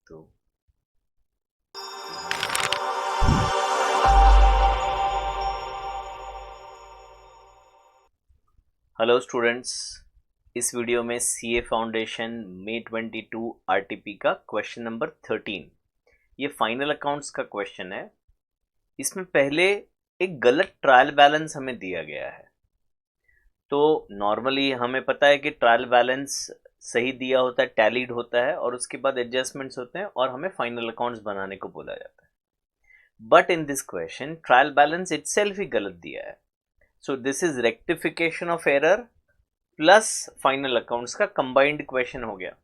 तो hello students, इस video में सीए फाउंडेशन मई 22 आरटीपी का क्वेश्चन नंबर 13 ये फाइनल अकाउंट्स का क्वेश्चन है। इसमें पहले एक गलत ट्रायल बैलेंस हमें दिया गया है। तो नॉर्मली हमें पता है कि ट्रायल बैलेंस सही दिया होता है, टैलीड होता है और उसके बाद एडजस्टमेंट्स होते हैं और हमें फाइनल अकाउंट्स बनाने को बोला जाता है। But in this question trial balance itself ही गलत दिया है। So this is rectification of error plus final accounts का कंबाइंड क्वेश्चन हो गया।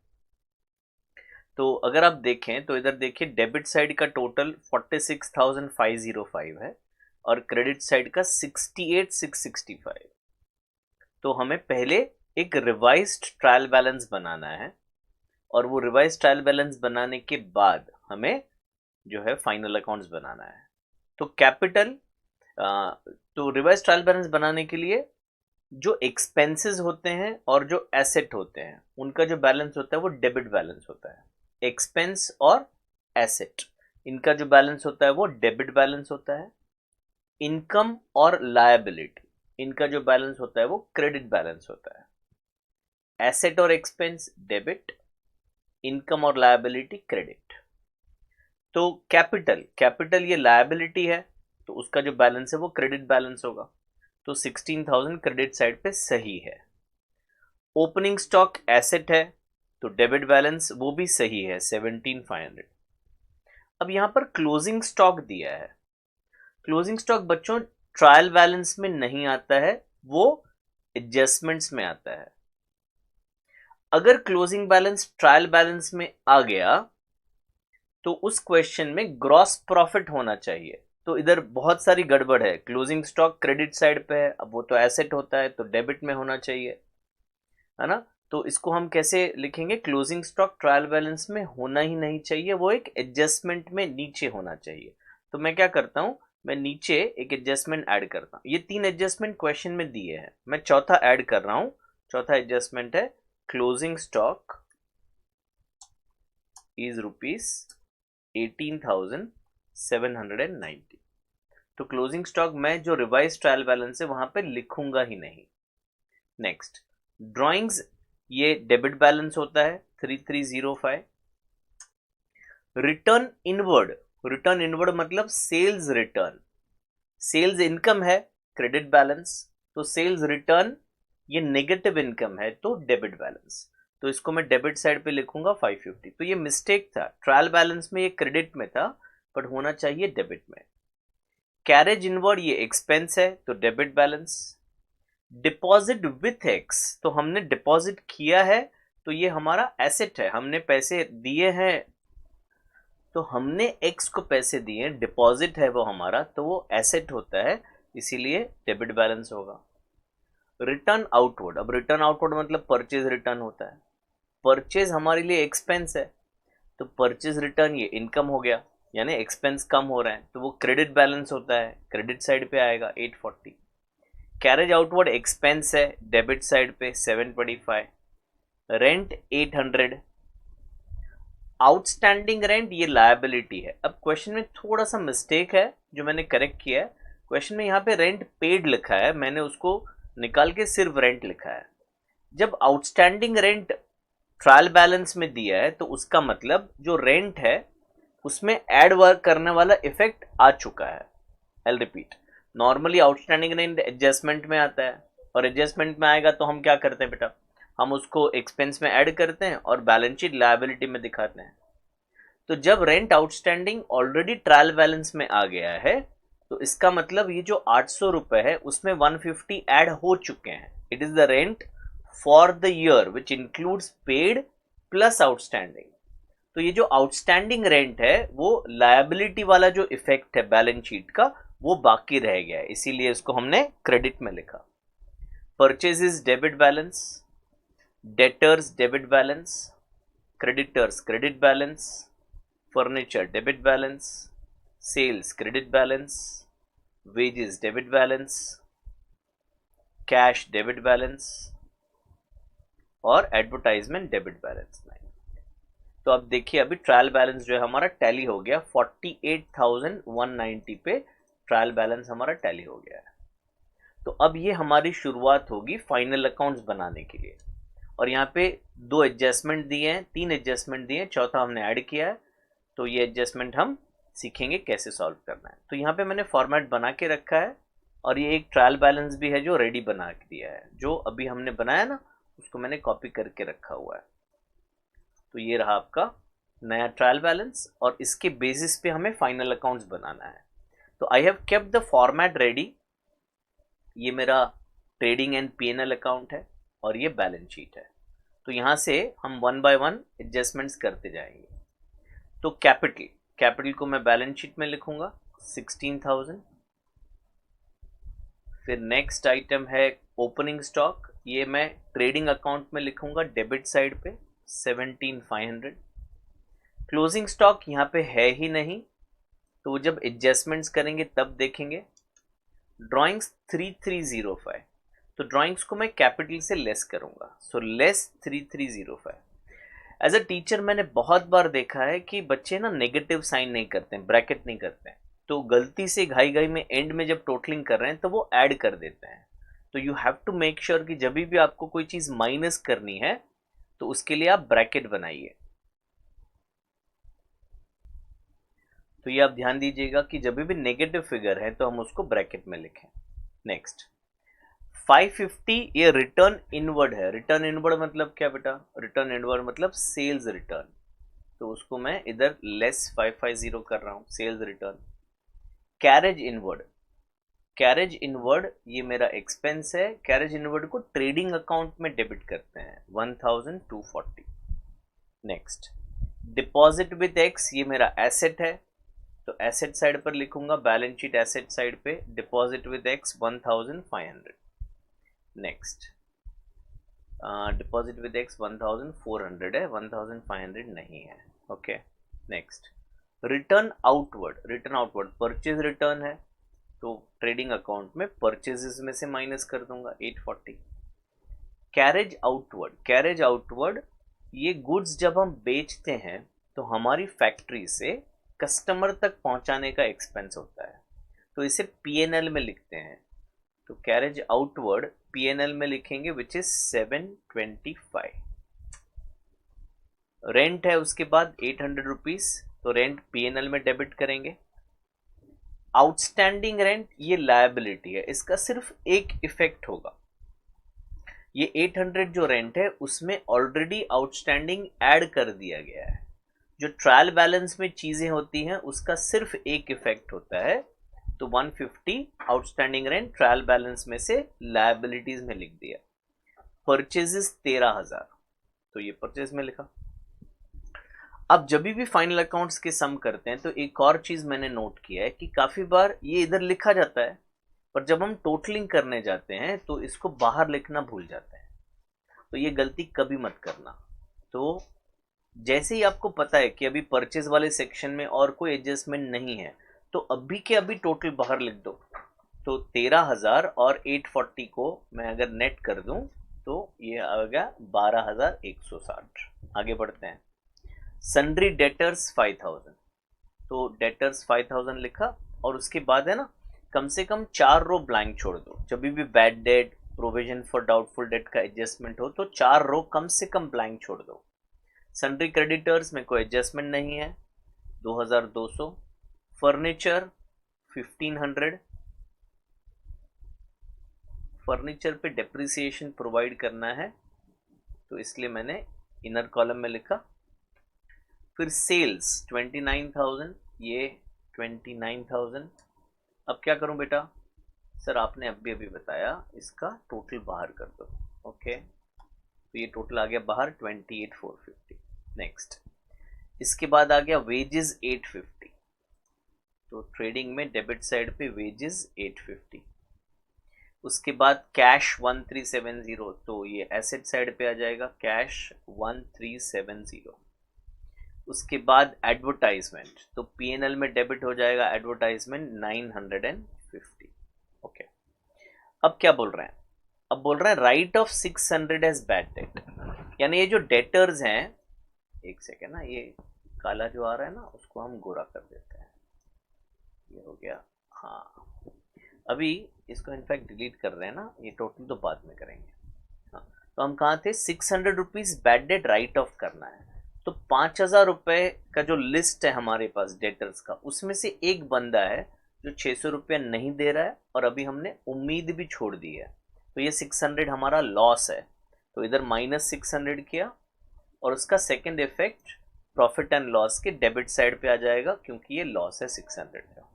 तो अगर आप देखें तो इधर देखिए, डेबिट साइड का टोटल 46,505 है और क्रेडिट साइड का 68,665। तो हमें पहले एक रिवाइज्ड ट्रायल बैलेंस बनाना है और वो रिवाइज्ड ट्रायल बैलेंस बनाने के बाद हमें जो है फाइनल अकाउंट्स बनाना है। तो कैपिटल तो रिवाइज्ड ट्रायल बैलेंस बनाने के लिए जो एक्सपेंसेस होते हैं और जो एसेट होते हैं उनका जो बैलेंस होता है वो डेबिट बैलेंस होता है। एक्सपेंस और एसेट इनका जो बैलेंस होता है वो डेबिट बैलेंस होता है। इनकम और लायबिलिटी इनका जो बैलेंस होता है वो क्रेडिट बैलेंस होता है। एसेट और एक्सपेंस डेबिट, इनकम और लायबिलिटी क्रेडिट। तो कैपिटल ये लायबिलिटी है तो उसका जो बैलेंस है वो क्रेडिट बैलेंस होगा। तो 16,000 क्रेडिट साइड पे सही है। ओपनिंग स्टॉक एसेट है तो डेबिट बैलेंस वो भी सही है 17,500। अब यहां पर क्लोजिंग स्टॉक दिया है। क्लोजिंग स्टॉक बच्चों ट्रायल बैलेंस में नहीं आता है, वो एडजस्टमेंट्स में आता है। अगर क्लोजिंग बैलेंस ट्रायल बैलेंस में आ गया तो उस क्वेश्चन में ग्रॉस प्रॉफिट होना चाहिए। तो इधर बहुत सारी गड़बड़ है। क्लोजिंग स्टॉक क्रेडिट साइड पे है, अब वो तो एसेट होता है तो डेबिट में होना चाहिए, है ना। तो इसको हम कैसे लिखेंगे? क्लोजिंग स्टॉक ट्रायल बैलेंस में होना ही नहीं चाहिए, वो एक एडजस्टमेंट में नीचे होना चाहिए। तो मैं क्या करता हूं, मैं नीचे एक एडजस्टमेंट ऐड करता हूं। ये 3 एडजस्टमेंट क्वेश्चन में दिए हैं, मैं चौथा ऐड कर रहा हूं। चौथा एडजस्टमेंट है क्लोजिंग स्टॉक इज रुपीज 18,790। तो क्लोजिंग स्टॉक में जो रिवाइज ट्रायल बैलेंस है वहां पे लिखूंगा ही नहीं। नेक्स्ट, ड्राइंग्स ये डेबिट बैलेंस होता है 3305। रिटर्न इनवर्ड, रिटर्न इनवर्ड मतलब सेल्स रिटर्न, सेल्स इनकम है क्रेडिट बैलेंस, तो सेल्स रिटर्न ये नेगेटिव इनकम है तो डेबिट बैलेंस। तो इसको मैं डेबिट साइड पे लिखूंगा 550। तो ये मिस्टेक था, ट्रायल बैलेंस में ये क्रेडिट में था बट होना चाहिए डेबिट में। कैरेज इनवर्ड ये एक्सपेंस है तो debit balance. Deposit with x, तो हमने डिपॉजिट किया है तो ये हमारा एसेट है, हमने पैसे दिए हैं तो हमने एक्स को पैसे दिए, डिपॉजिट है वो हमारा तो वो एसेट होता है, इसीलिए डेबिट बैलेंस होगा। रिटर्न आउटवर्ड, अब रिटर्न आउटवर्ड मतलब परचेज रिटर्न होता है। परचेज हमारे लिए एक्सपेंस है तो परचेज रिटर्न ये इनकम हो गया, यानी एक्सपेंस कम हो रहा है तो वो क्रेडिट बैलेंस होता है, क्रेडिट साइड पे आएगा 840। कैरेज आउटवर्ड एक्सपेंस है डेबिट साइड पे 725। रेंट 800। आउटस्टैंडिंग रेंट ये लायबिलिटी है। अब क्वेश्चन में थोड़ा सा मिस्टेक है जो मैंने करेक्ट किया है। क्वेश्चन में यहाँ पे रेंट पेड लिखा है, मैंने उसको निकाल के सिर्फ रेंट लिखा है। जब आउटस्टैंडिंग रेंट ट्रायल बैलेंस में दिया है तो उसका मतलब जो रेंट है उसमें एड वर्क करने वाला इफेक्ट आ चुका है। I repeat, normally outstanding rent adjustment में आता है और एडजस्टमेंट में आएगा तो हम क्या करते हैं बेटा, हम उसको एक्सपेंस में ऐड करते हैं और बैलेंस शीट लायबिलिटी में दिखाते हैं। तो जब rent outstanding already trial balance में आ गया है तो इसका मतलब ये जो 800 रुपए है उसमें 150 ऐड हो चुके हैं। It is the rent for the year which includes paid plus outstanding. तो ये जो आउटस्टैंडिंग रेंट है वो लायबिलिटी वाला जो इफेक्ट है बैलेंस शीट का वो बाकी रह गया है, इसीलिए इसको हमने क्रेडिट में लिखा। Purchases debit balance, debtors debit balance, creditors credit balance, furniture debit balance, sales credit balance, wages debit balance, cash debit balance और एडवर्टाइजमेंट डेबिट बैलेंस। तो अब देखिए अभी ट्रायल बैलेंस जो है हमारा टैली हो गया, 48,190 पे ट्रायल बैलेंस हमारा टैली हो गया है। तो अब ये हमारी शुरुआत होगी फाइनल अकाउंट्स बनाने के लिए। और यहाँ पे 2 एडजस्टमेंट दिए हैं, 3 एडजस्टमेंट दिए हैं, चौथा हमने ऐड किया है। तो ये एडजस्टमेंट हम सीखेंगे कैसे सॉल्व करना है। तो यहाँ पे मैंने फॉर्मेट बना के रखा है और ये एक ट्रायल बैलेंस भी है जो रेडी बना के दिया है। जो अभी हमने बनाया ना उसको मैंने कॉपी करके रखा हुआ है। तो ये रहा आपका नया ट्रायल बैलेंस और इसके बेसिस पे हमें फाइनल अकाउंट्स बनाना है। तो I have kept the format ready. ये मेरा ट्रेडिंग एंड पीएनएल अकाउंट है और ये बैलेंस शीट है। तो यहाँ से हम 1 बाय 1 एडजस्टमेंट्स करते जाएंगे। तो कैपिटल को मैं बैलेंस शीट में लिखूंगा 16,000। फिर नेक्स्ट आइटम है ओपनिंग स्टॉक, ये मैं ट्रेडिंग अकाउंट में लिखूंगा डेबिट साइड पे 17,500। क्लोजिंग स्टॉक यहाँ पे है ही नहीं, तो जब एडजस्टमेंट्स करेंगे तब देखेंगे। ड्राइंग्स 3305, तो ड्राइंग्स को मैं कैपिटल से लेस करूंगा, so less 3305। As a teacher मैंने बहुत बार देखा है कि बच्चे ना नेगेटिव साइन नहीं करते हैं, ब्रैकेट नहीं करते हैं, तो गलती से घाई घाई में एंड में जब टोटलिंग कर रहे हैं तो वो ऐड कर देते हैं। तो you have to make sure कि जब भी आपको कोई चीज माइनस करनी है तो उसके लिए आप ब्रैकेट बनाइए। तो ये आप ध्यान दीजिएगा कि जब भी नेगेटिव फिगर है तो हम उसको ब्रैकेट में लिखें। नेक्स्ट 550, ये रिटर्न इनवर्ड है। रिटर्न इनवर्ड मतलब क्या बेटा? रिटर्न इनवर्ड मतलब सेल्स रिटर्न, तो उसको मैं इधर लेस 550 कर रहा हूं, sales return. Carriage inward, carriage inward ये मेरा एक्सपेंस है। कैरेज इनवर्ड को ट्रेडिंग अकाउंट में डेबिट करते हैं 1240। नेक्स्ट डिपॉजिट विद एक्स, ये मेरा एसेट है, तो एसेट साइड पर लिखूंगा बैलेंस शीट एसेट साइड पे deposit with x 1500। Next deposit with x 1400 है, 1500 नहीं है। Okay next return outward, return outward purchase return है, तो ट्रेडिंग अकाउंट में परचेजेस में से माइनस कर दूंगा 840। कैरेज आउटवर्ड, कैरेज आउटवर्ड ये गुड्स जब हम बेचते हैं तो हमारी फैक्ट्री से कस्टमर तक पहुंचाने का एक्सपेंस होता है, तो इसे पीएनएल में लिखते हैं। तो कैरेज आउटवर्ड पीएनएल में लिखेंगे विच इज 725। रेंट है उसके बाद 800 रुपीज, तो रेंट पीएनएल में डेबिट करेंगे। आउटस्टैंडिंग रेंट ये लायबिलिटी है, इसका सिर्फ एक इफेक्ट होगा, ये 800 जो रेंट है उसमें ऑलरेडी आउटस्टैंडिंग ऐड कर दिया गया है। जो ट्रायल बैलेंस में चीजें होती हैं उसका सिर्फ एक इफेक्ट होता है, तो 150 आउटस्टैंडिंग रेंट ट्रायल बैलेंस में से लायबिलिटीज में लिख दिया। परचेजेस 13,000, तो ये परचेज में लिखा। अब जब भी फाइनल अकाउंट्स के सम करते हैं तो एक और चीज मैंने नोट किया है कि काफी बार ये इधर लिखा जाता है पर जब हम टोटलिंग करने जाते हैं तो इसको बाहर लिखना भूल जाते हैं, तो ये गलती कभी मत करना। तो जैसे ही आपको पता है कि अभी परचेज वाले सेक्शन में और कोई एडजस्टमेंट नहीं है तो अभी के अभी टोटल बाहर लिख दो। तो 13,000 और 840 को मैं अगर नेट कर दूं तो ये आ गया 12,160। आगे बढ़ते हैं। सन्ड्री डेटर्स 5,000, तो डेटर्स 5,000 लिखा और उसके बाद है ना कम से कम 4 रो ब्लैंक छोड़ दो। जब भी bad debt, provision for doubtful debt का एडजस्टमेंट हो तो 4 रो कम से कम ब्लैंक छोड़ दो। सन्ड्री क्रेडिटर्स में कोई एडजस्टमेंट नहीं है 2200। फर्नीचर 1500, फर्नीचर पे डेप्रिसिएशन प्रोवाइड करना है तो इसलिए मैंने इनर कॉलम में लिखा। फिर सेल्स 29,000, ये 29,000। अब क्या करूं बेटा? सर आपने अभी बताया इसका टोटल बाहर कर दो। ओके तो ये टोटल आ गया बाहर 28,450। नेक्स्ट इसके बाद आ गया वेजेस 850, तो ट्रेडिंग में डेबिट साइड पे वेजेस 850। उसके बाद कैश 1370, तो ये एसेट साइड पे आ जाएगा कैश 1370। उसके बाद एडवर्टाइजमेंट, तो पीएनएल में डेबिट हो जाएगा एडवर्टाइजमेंट 950। ओके अब क्या बोल रहे हैं? अब बोल रहे हैं write off 600 as bad debt, यानी ये जो डेटर्स हैं एक सेकेंड ना, ये काला जो आ रहा है ना उसको हम गोरा कर देते हैं, ये हो गया। हाँ, अभी इसको इनफैक्ट डिलीट कर रहे हैं ना, ये टोटल तो बाद में करेंगे। हाँ, तो हम कहाँ थे, 600 rupees bad debt right of करना है। तो 5,000 रुपए का जो लिस्ट है हमारे पास डेटर्स का, उसमें से एक बंदा है जो 600 रुपया नहीं दे रहा है और अभी हमने उम्मीद भी छोड़ दी है, तो ये 600 हमारा लॉस है। तो इधर -600 किया और उसका second effect profit and loss के डेबिट साइड पे आ जाएगा क्योंकि ये लॉस है 600 का।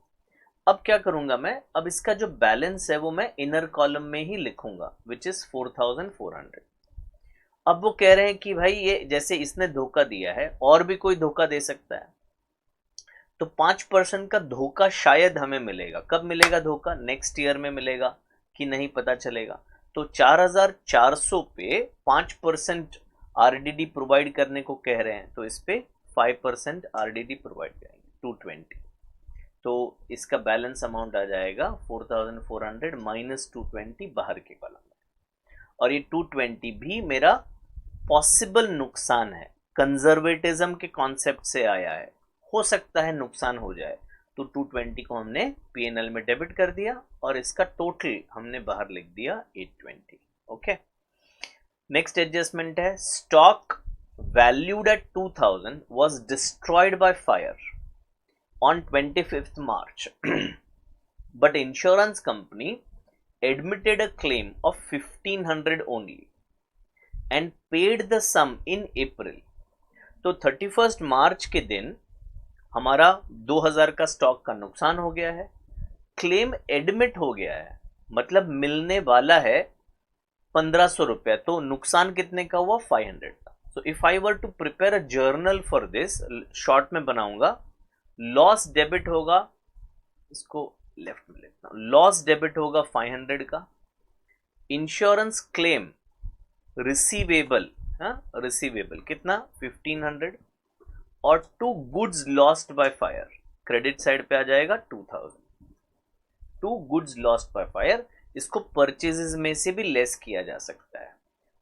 अब क्या करूंगा मैं, अब इसका जो बैलेंस है वो मैं इनर कॉलम में ही लिखूंगा, विच इज 4,400। अब वो कह रहे हैं कि भाई ये जैसे इसने धोखा दिया है और भी कोई धोखा दे सकता है, तो 5% का धोखा शायद हमें मिलेगा। कब मिलेगा धोखा, नेक्स्ट ईयर में मिलेगा कि नहीं पता चलेगा। तो 4,400 पे 5% आरडीडी प्रोवाइड करने को कह रहे हैं, तो इस पे 5% आरडीडी प्रोवाइड करेंगे, 220। तो इसका बैलेंस अमाउंट आ जाएगा 4,400 -220 बाहर के कॉलम में। और ये 220 भी मेरा पॉसिबल नुकसान है, कंजर्वेटिज्म के कॉन्सेप्ट से आया है, हो सकता है नुकसान हो जाए। तो 220 को हमने पीएनएल में डेबिट कर दिया और इसका टोटल हमने बाहर लिख दिया 820। ओके, नेक्स्ट एडजस्टमेंट है, stock valued at 2000 was destroyed by fire on 25th March but insurance company admitted a claim of 1,500 only and paid the sum in April। तो 31st मार्च के दिन हमारा 2000 का स्टॉक का नुकसान हो गया है, क्लेम एडमिट हो गया है, मतलब मिलने वाला है 1,500 रुपया, तो नुकसान कितने का हुआ, 500 का। So if I were to prepare a journal for this, short में बनाऊंगा, लॉस डेबिट होगा, इसको लेफ्ट में लिखना, लॉस डेबिट होगा 500 का, इंश्योरेंस क्लेम रिसीवेबल, रिसीवेबल कितना 1,500, और to goods lost by fire credit side पे आ जाएगा 2,000। To goods lost by fire, इसको परचेजेस में से भी लेस किया जा सकता है,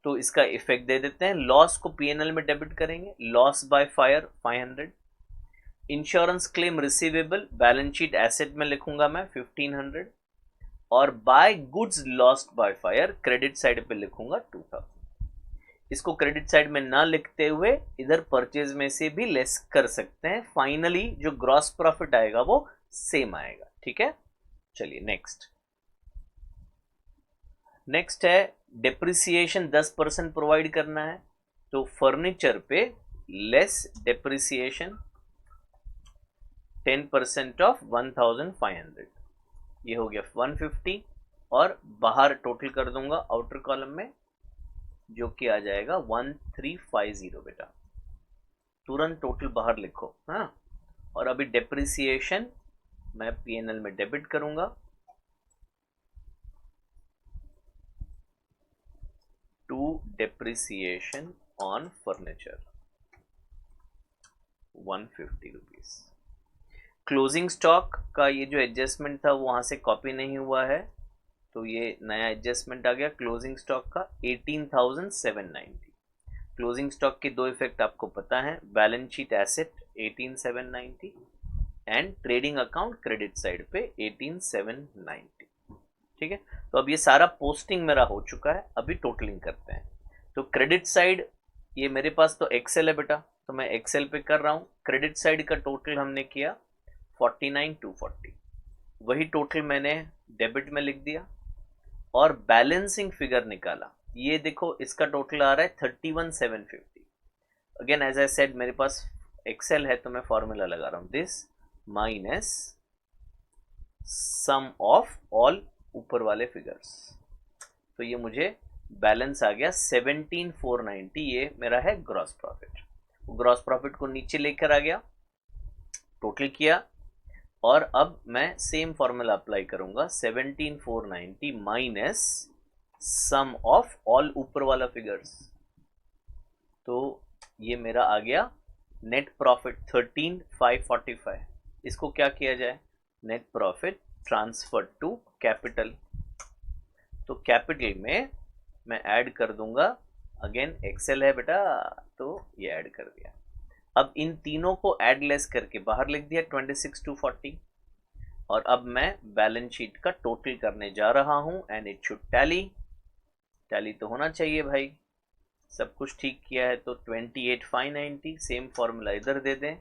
तो इसका इफेक्ट दे देते हैं। लॉस को पीएनएल में डेबिट करेंगे, loss by fire 500, insurance claim receivable balance sheet asset में लिखूंगा मैं 1,500, और by goods lost by fire credit side पे लिखूंगा 2,000। इसको क्रेडिट साइड में ना लिखते हुए इधर परचेज में से भी लेस कर सकते हैं, फाइनली जो ग्रॉस प्रॉफिट आएगा वो सेम आएगा। ठीक है, चलिए नेक्स्ट है डेप्रिसिएशन 10% प्रोवाइड करना है, तो फर्नीचर पे लेस डेप्रिसिएशन 10% ऑफ 1,500, ये हो गया 150, और बाहर टोटल कर दूंगा आउटर कॉलम में, जो कि आ जाएगा 1,350। बेटा तुरंत टोटल बाहर लिखो, हाँ। और अभी डेप्रिसिएशन मैं पीएनएल में डेबिट करूंगा, to depreciation on furniture 150 rupees. Closing stock का ये जो एडजस्टमेंट था वो वहां से कॉपी नहीं हुआ है, तो ये नया एडजस्टमेंट आ गया क्लोजिंग स्टॉक का 18,790। क्लोजिंग स्टॉक के दो इफेक्ट आपको पता है, balance sheet asset 18,790 and trading account credit side पे 18,790। ठीक है, तो अब ये सारा पोस्टिंग मेरा हो चुका है, अभी टोटलिंग करते हैं। तो क्रेडिट साइड ये मेरे पास तो एक्सेल है बेटा, तो मैं एक्सेल पे कर रहा हूँ। क्रेडिट साइड का टोटल हमने किया 49,240, वही टोटल मैंने डेबिट में लिख दिया और बैलेंसिंग फिगर निकाला। ये देखो इसका टोटल आ रहा है 31,750। अगेन एज आई सेड मेरे पास एक्सेल है तो मैं फॉर्मूला लगा रहा हूँ, this minus sum of all ऊपर वाले फिगर्स, तो ये मुझे बैलेंस आ गया 17,490। ये मेरा है ग्रॉस प्रॉफिट। ग्रॉस प्रॉफिट को नीचे लेकर आ गया, टोटल किया, और अब मैं सेम फॉर्मूला अप्लाई करूंगा 17,490 माइनस सम ऑफ ऑल ऊपर वाला फिगर्स, तो ये मेरा आ गया नेट प्रॉफिट 13,545। इसको क्या किया जाए, net profit transfer to capital, तो कैपिटल में मैं ऐड कर दूंगा, अगेन एक्सेल है बेटा तो ये ऐड कर दिया, अब इन तीनों को ऐड लेस करके बाहर लिख दिया 26,240, और अब मैं बैलेंस शीट का टोटल करने जा रहा हूं एंड इट शुड टैली तो होना चाहिए भाई। सब कुछ ठीक किया है तो 28,590, सेम फॉर्मूला इधर दे दें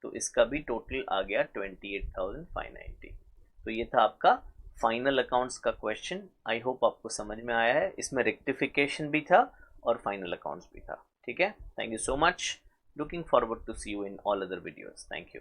तो इसका भी टोटल आ गया 28,590। तो ये था आपका फाइनल अकाउंट्स का क्वेश्चन। आई होप आपको समझ में आया है, इसमें रेक्टिफिकेशन भी था और फाइनल अकाउंट्स भी था। ठीक है, thank you so much, looking forward to see you in all other videos, thank you.